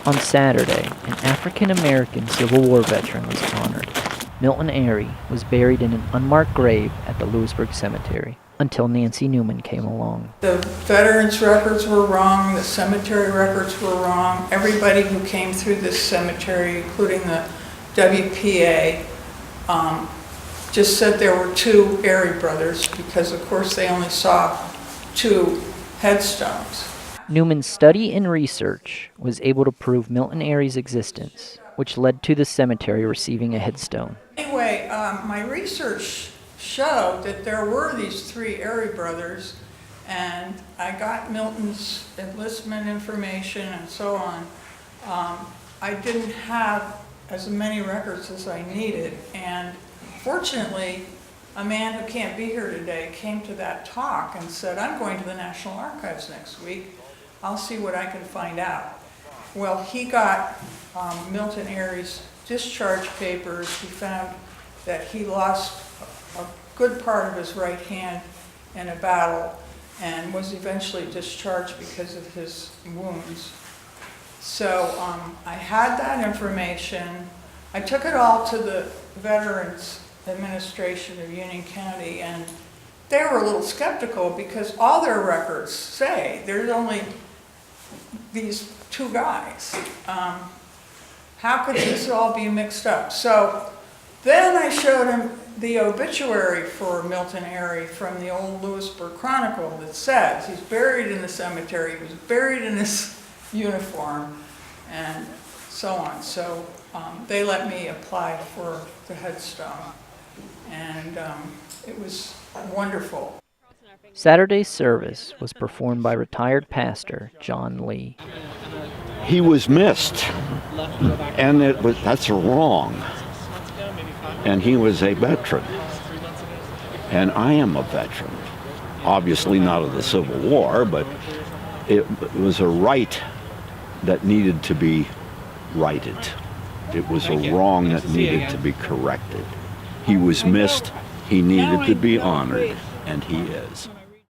On Saturday, an African-American Civil War veteran was honored. Milton Airey was buried in an unmarked grave at the Lewisburg Cemetery until Nancy Newman came along. The veterans' records were wrong, the cemetery records were wrong. Everybody who came through this cemetery, including the WPA, just said there were two Airey brothers because, of course, they only saw two headstones. Newman's study and research was able to prove Milton Airey's existence, which led to the cemetery receiving a headstone. Anyway, my research showed that there were these three Airey brothers, and I got Milton's enlistment information and so on. I didn't have as many records as I needed, and fortunately, a man who can't be here today came to that talk and said, I'm going to the National Archives next week. I'll see what I can find out. Well, he got Milton Airey's discharge papers. He found that he lost a good part of his right hand in a battle and was eventually discharged because of his wounds. So I had that information. I took it all to the Veterans Administration of Union County, and they were a little skeptical because all their records say there's only these two guys. How could this all be mixed up? So then I showed him the obituary for Milton Airey from the old Lewisburg Chronicle that says he's buried in the cemetery, he was buried in his uniform, and so on. So they let me apply for the headstone, and it was wonderful. Saturday's service was performed by retired pastor John Lee. He was missed, and that's wrong. And he was a veteran, and I am a veteran. Obviously not of the Civil War, but it was a right that needed to be righted. It was a wrong that needed to be corrected. He was missed, he needed to be honored, and he is.